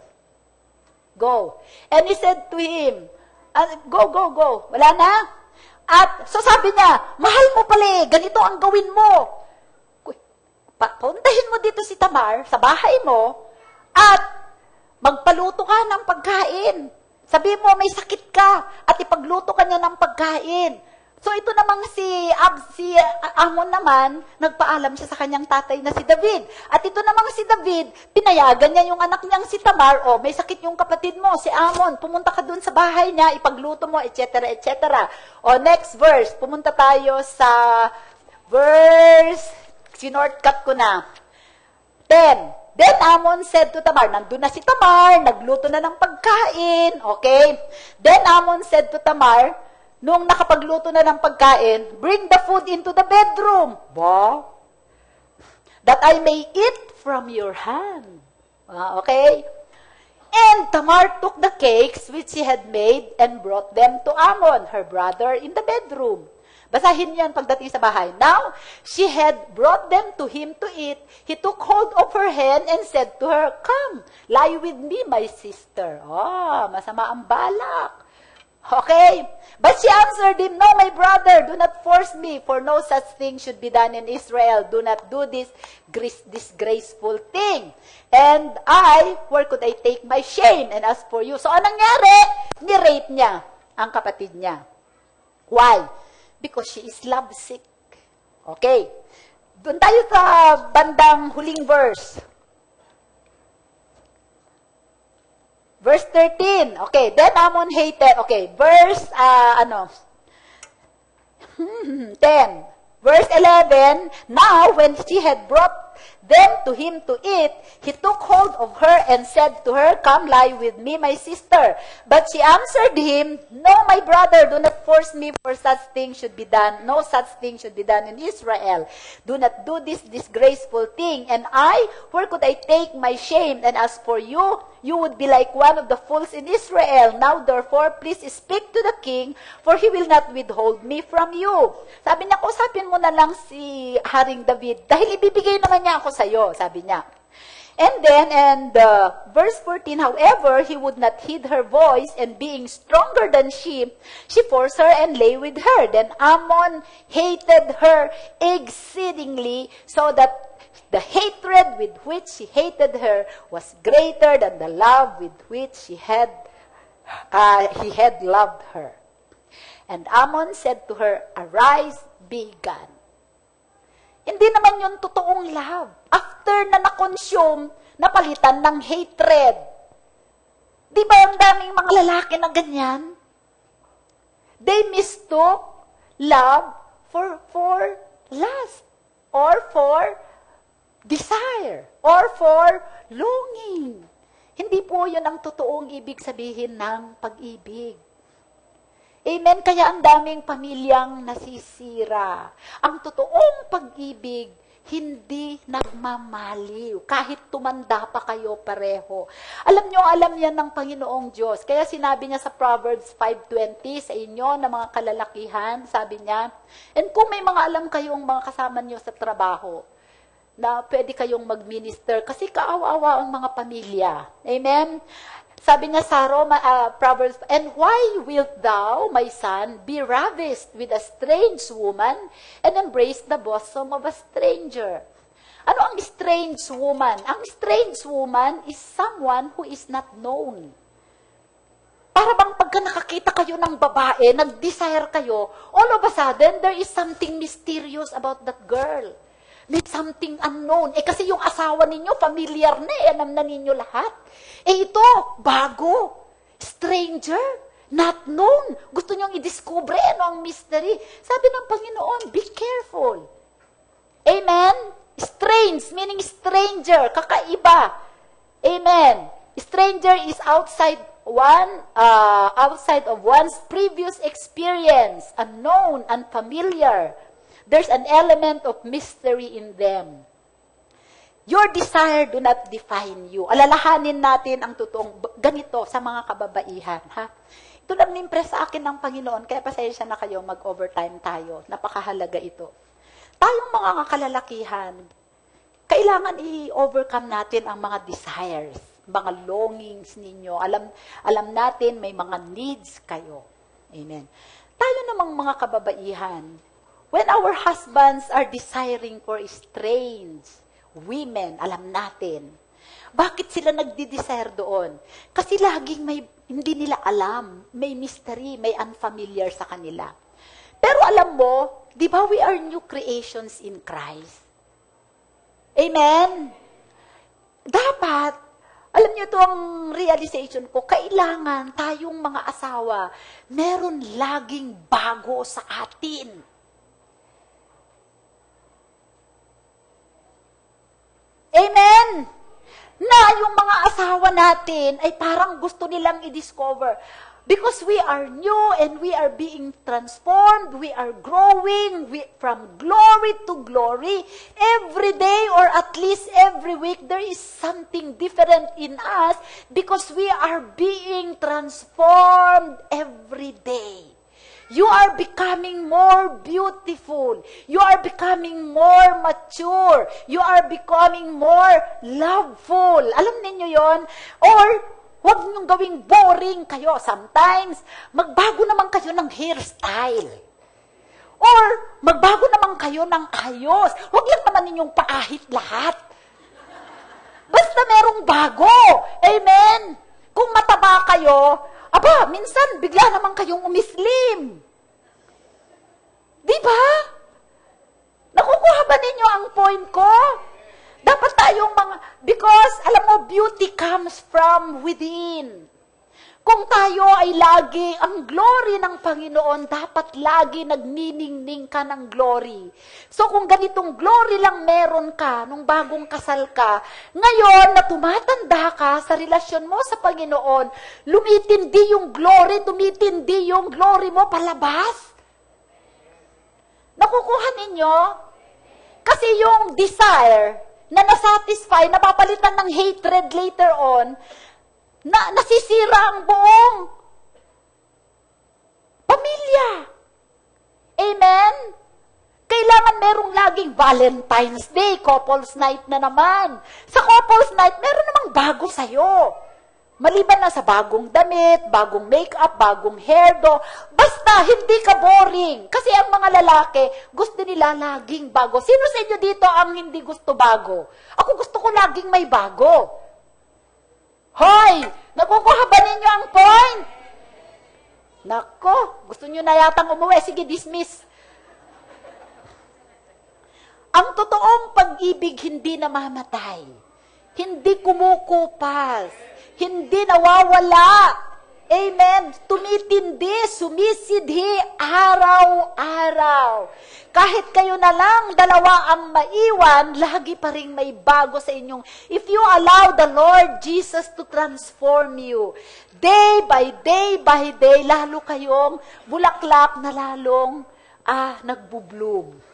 Speaker 1: Go. And he said to him, go. Wala na? At so sabi niya, mahal mo pala ganito ang gawin mo. Puntahin mo dito si Tamar sa bahay mo at magpaluto ka ng pagkain. Sabi mo, may sakit ka at ipagluto ka niya ng pagkain. So ito namang si Amnon naman, nagpaalam siya sa kanyang tatay na si David. At ito namang si David, pinayagan niya yung anak niyang si Tamar, may sakit yung kapatid mo, si Amnon, pumunta ka dun sa bahay niya, ipagluto mo, etc., etc. Next verse, pumunta tayo sa Sinortcut ko na. 10. Then Ammon said to Tamar, nandun na si Tamar, nagluto na ng pagkain, okay? Then Ammon said to Tamar, nung nakapagluto na ng pagkain, bring the food into the bedroom. Ba? That I may eat from your hand. Okay? And Tamar took the cakes which she had made and brought them to Ammon, her brother, in the bedroom. Basahin niyo yan pagdating sa bahay. Now, she had brought them to him to eat. He took hold of her hand and said to her, come, lie with me, my sister. Masama ang balak. Okay? But she answered him, no, my brother, do not force me, for no such thing should be done in Israel. Do not do this disgraceful thing. And where could I take my shame? And as for you, so anong nangyari? Ni-rape niya ang kapatid niya. Why? Because she is lovesick. Okay. Doon tayo sa bandang huling verse. Verse 13. Okay. Then Ammon hated. Okay. Verse, 10. Verse 11. Now, when she had brought them to him to eat, he took hold of her and said to her, come lie with me, my sister. But she answered him, no, my brother, do not force me, for such thing should be done. No such thing should be done in Israel. Do not do this disgraceful thing. And where could I take my shame? And as for you, you would be like one of the fools in Israel. Now, therefore, please speak to the king, for he will not withhold me from you. Sabi niya, kusapin mo na lang si Haring David, dahil ibibigay naman niya ako sa'yo, sabi niya. And verse 14, however, he would not heed her voice, and being stronger than she forced her and lay with her. Then Ammon hated her exceedingly, so that the hatred with which he hated her was greater than the love with which he had loved her. And Ammon said to her, arise, be gone. Hindi naman yun totoong love. After na na-consume, napalitan ng hatred. Di ba ang daming mga lalaki na ganyan? They mistook love for lust, or for desire, or for longing. Hindi po yun ang totoong ibig sabihin ng pag-ibig. Amen? Kaya ang daming pamilyang nasisira. Ang totoong pag-ibig, hindi nagmamaliw. Kahit tumanda pa kayo pareho. Alam yan ng Panginoong Diyos. Kaya sinabi niya sa Proverbs 5:20 sa inyo na mga kalalakihan, sabi niya, and kung may mga alam kayong mga kasama niyo sa trabaho, na pwede kayong mag-minister kasi kaawa-awa ang mga pamilya. Amen? Sabi niya sa Proverbs, and why wilt thou, my son, be ravished with a strange woman and embrace the bosom of a stranger? Ano ang strange woman? Ang strange woman is someone who is not known. Para bang pagka nakakita kayo ng babae, nag-desire kayo, all of a sudden, there is something mysterious about that girl. May something unknown. Kasi yung asawa ninyo, familiar na, alam na ninyo lahat. Ito, bago. Stranger. Not known. Gusto nyong i-discover ano ang mystery. Sabi ng Panginoon, be careful. Amen? Strange, meaning stranger, kakaiba. Amen. Stranger is outside of one's previous experience, unknown, unfamiliar. There's an element of mystery in them. Your desire do not define you. Alalahanin natin ang totoong ganito sa mga kababaihan. Ha? Ito lang nimpress sa akin ng Panginoon, kaya pasensya na kayo, mag-overtime tayo. Napakahalaga ito. Tayong mga kalalakihan, kailangan i-overcome natin ang mga desires, mga longings ninyo. Alam natin may mga needs kayo. Amen. Tayo namang mga kababaihan, when our husbands are desiring for strange women, alam natin. Bakit sila nagdi-desire doon? Kasi laging hindi nila alam, may mystery, may unfamiliar sa kanila. Pero alam mo, di ba we are new creations in Christ? Amen? Dapat, alam niyo ito ang realization ko, kailangan tayong mga asawa, meron laging bago sa atin. na yung mga asawa natin ay parang gusto nilang i-discover. Because we are new and we are being transformed, we are growing from glory to glory. Every day or at least every week, there is something different in us because we are being transformed every day. You are becoming more beautiful. You are becoming more mature. You are becoming more loveful. Alam niyo yon? Or, huwag niyong gawing boring kayo. Sometimes, magbago naman kayo ng hairstyle. Or, magbago naman kayo ng ayos. Huwag lang naman ninyong paahit lahat. Basta merong bago. Amen? Kung mataba kayo, aba, minsan, bigla naman kayong umislim. Diba? Nakukuha ba ninyo ang point ko? Dapat tayong because, alam mo, beauty comes from within. Kung tayo ay lagi, ang glory ng Panginoon, dapat lagi nagniningning ka ng glory. So kung ganitong glory lang meron ka, nung bagong kasal ka, ngayon na tumatanda ka sa relasyon mo sa Panginoon, lumitindi yung glory mo palabas. Nakukuha ninyo? Kasi yung desire, na nasatisfy, napapalitan ng hatred later on, na nasisira ang buong pamilya. Amen? Kailangan merong laging Valentine's Day, couples night na naman. Sa couples night, meron namang bago sa'yo. Maliban na sa bagong damit, bagong makeup, bagong hairdo, basta hindi ka boring. Kasi ang mga lalaki, gusto nila laging bago. Sino sa inyo dito ang hindi gusto bago? Ako gusto ko laging may bago. Hoy! Nakukuha ba ninyo ang point? Nako, gusto nyo na yatang umuwi. Sige, dismiss. Ang totoong pag-ibig hindi namamatay. Hindi kumukupas. Hindi nawawala. Amen. Tumitindi, sumisidhi, araw-araw. Kahit kayo na lang, dalawa ang maiwan, lagi pa rin may bago sa inyong. If you allow the Lord Jesus to transform you, day by day, lalo kayong bulaklak na lalong nagbubloom.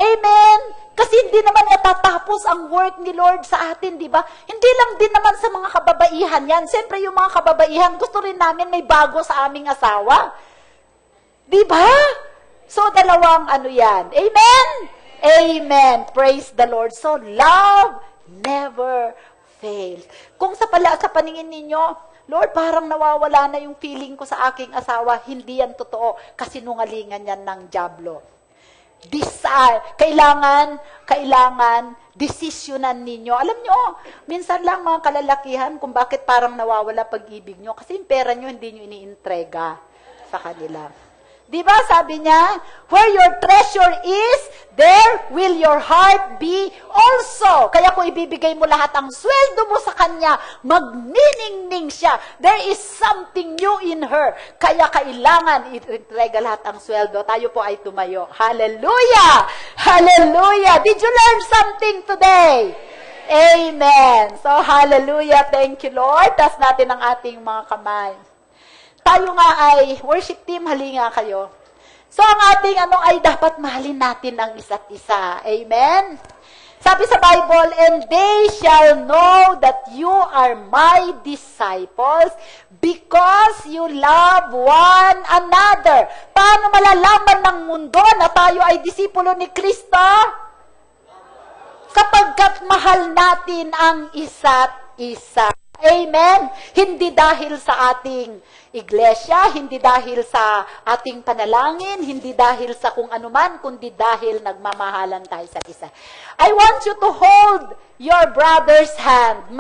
Speaker 1: Amen? Kasi hindi naman natatapos ang work ni Lord sa atin, di ba? Hindi lang din naman sa mga kababaihan yan. Siyempre, yung mga kababaihan, gusto rin namin may bago sa aming asawa. Di ba? So, dalawang yan. Amen? Amen. Praise the Lord. So, love never fails. Kung sa paningin ninyo, Lord, parang nawawala na yung feeling ko sa aking asawa, hindi yan totoo. Kasinungalingan yan ng dyablo. Desire. Kailangan desisyonan ninyo. Alam nyo, minsan lang mga kalalakihan kung bakit parang nawawala pag-ibig nyo. Kasi yung pera nyo hindi nyo iniintrega sa kanila. Diba sabi niya, where your treasure is, there will your heart be also. Kaya kung ibibigay mo lahat ang sweldo mo sa kanya, magniningning siya. There is something new in her. Kaya kailangan itrega lahat ang sweldo. Tayo po ay tumayo. Hallelujah! Hallelujah! Did you learn something today? Amen! So, hallelujah! Thank you, Lord. Tas natin ang ating mga kamay. Tayo nga ay, worship team, halinga kayo. So, ang ating ay dapat mahalin natin ang isa't isa. Amen? Sabi sa Bible, and they shall know that you are my disciples because you love one another. Paano malalaman ng mundo na tayo ay disipulo ni Kristo? Sapagkat mahal natin ang isa't isa. Amen? Hindi dahil sa ating iglesia, hindi dahil sa ating panalangin, hindi dahil sa kung anuman, kundi dahil nagmamahalan tayo sa isa. I want you to hold your brother's hand.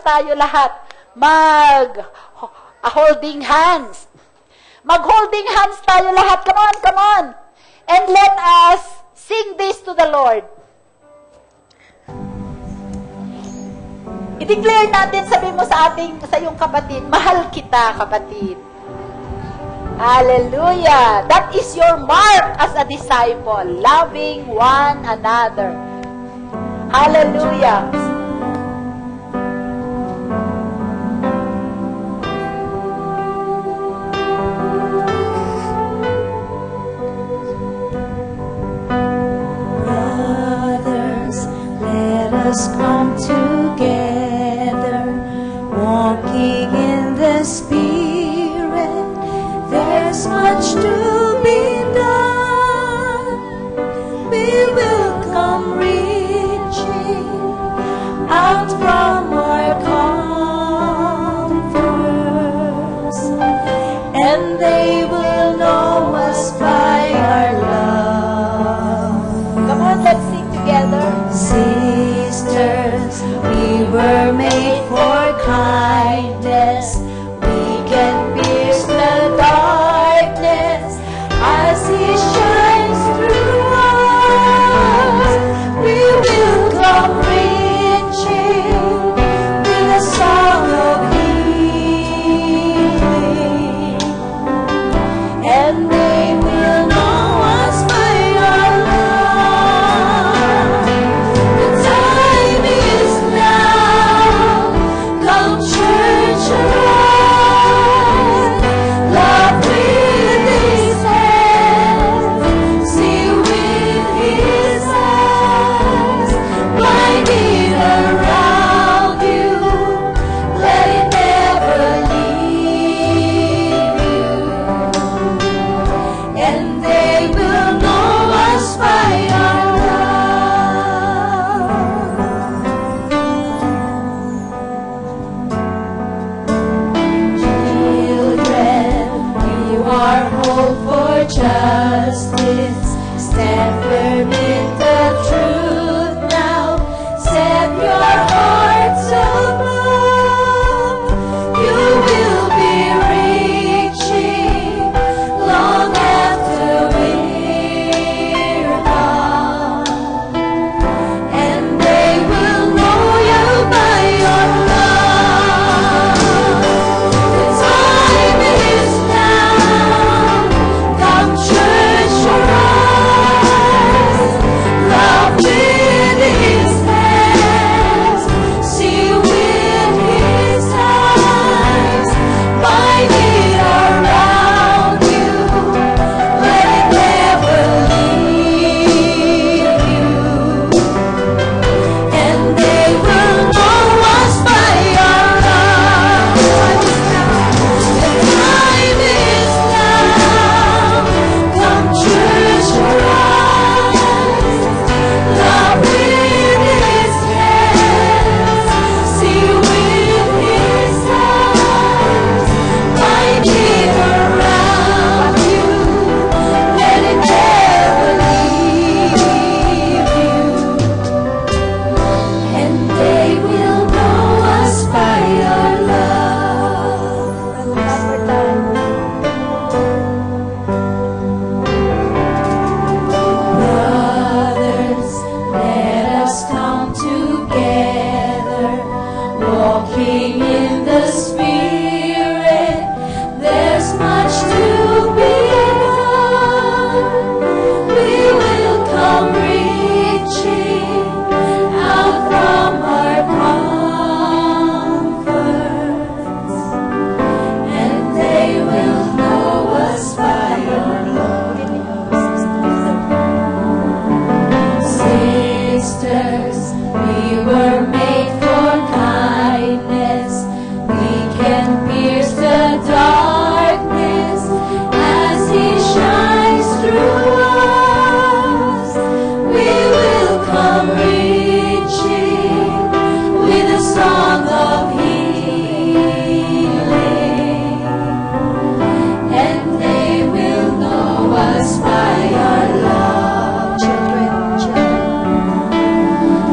Speaker 1: Tayo lahat? Holding hands. Mag-holding hands tayo lahat. Come on, come on. And let us sing this to the Lord. I-declare natin, sabi mo sa iyong kapatid, mahal kita, kapatid. Hallelujah! That is your mark as a disciple, loving one another. Hallelujah!
Speaker 2: us come together, walking in the Spirit. There's much to be done. We will come reaching out from our comforts, and they will know us by our love.
Speaker 1: Come on, let's sing together.
Speaker 2: Sisters, we were made for kindness. We can pierce the darkness as He shines through us. We will come reaching with a song of healing, and they will know us by our love. The time is now. Come, church, arise. Love with His hands, see with His eyes. Bind it around you, let it never leave you, and they will know us by our love. Children, you are hope for justice. Stand firm in the truth now. Set your hearts above. You will be reaching long after we're gone, and they will know you by your love. The time is now. Come, church, arise. Love with His hands, see with His eyes. Bind it around you, let it never leave you, and they will know us by our love. The time is now. Come, church, arise. Love with His hands, see with His eyes. Bind it around you, let it never leave you, and they will know us by our love.
Speaker 1: One more time.
Speaker 2: Brothers, let us come together, walking in the Spirit. There's much to be done. We will come reaching out from our comforts, and they will know us by our love. Sisters, we were made for kindness. We can pierce the darkness as He shines through us. We will come reaching with a song of healing, and they will know us by our love.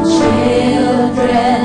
Speaker 2: Children,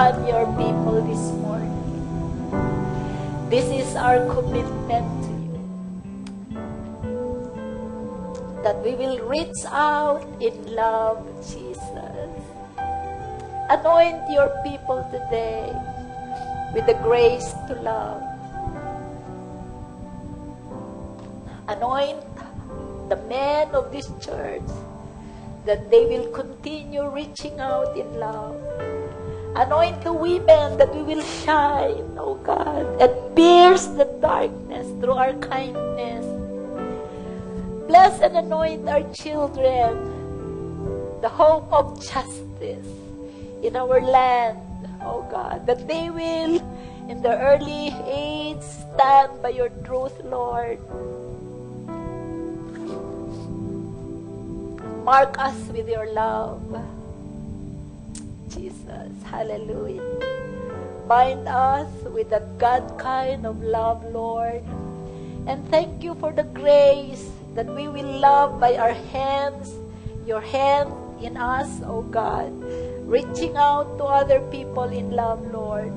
Speaker 1: upon your people this morning. This is our commitment to you. That we will reach out in love, Jesus. Anoint your people today with the grace to love. Anoint the men of this church that they will continue reaching out in love. Anoint the women that we will shine, oh God, and pierce the darkness through our kindness. Bless and anoint our children, the hope of justice in our land, oh God, that they will, in their early age, stand by your truth, Lord. Mark us with your love. Jesus, hallelujah. Bind us with that God kind of love, Lord. And thank you for the grace that we will love by our hands, your hand in us, O God, reaching out to other people in love, Lord.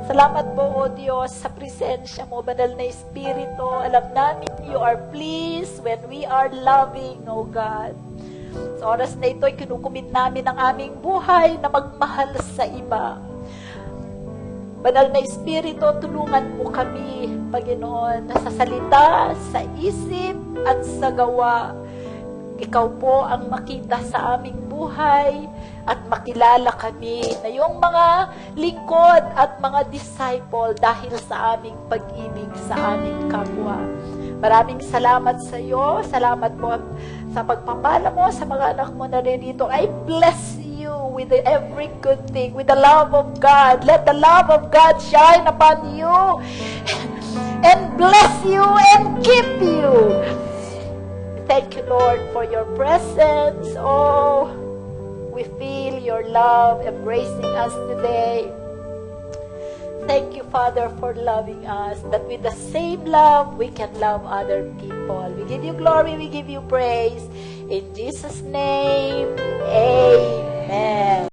Speaker 1: Salamat po, O Diyos, sa presensya mo, banal na Espiritu. Alam namin you are pleased when we are loving, O God. Sa oras na ito, kinukumit namin ang aming buhay na magmahal sa iba. Banal na Espiritu, tulungan mo kami, Panginoon, sa salita, sa isip, at sa gawa. Ikaw po ang makita sa aming buhay at makilala kami na yung mga lingkod at mga disciple dahil sa aming pag-ibig sa aming kapwa. Maraming salamat sa iyo. Salamat po sa pagpapala mo sa mga anak mo na rin dito. I bless you with every good thing, with the love of God. Let the love of God shine upon you and bless you and keep you. Thank you, Lord, for your presence. Oh, we feel your love embracing us today. Thank you, Father, for loving us, that with the same love, we can love other people. We give you glory, we give you praise. In Jesus' name, amen.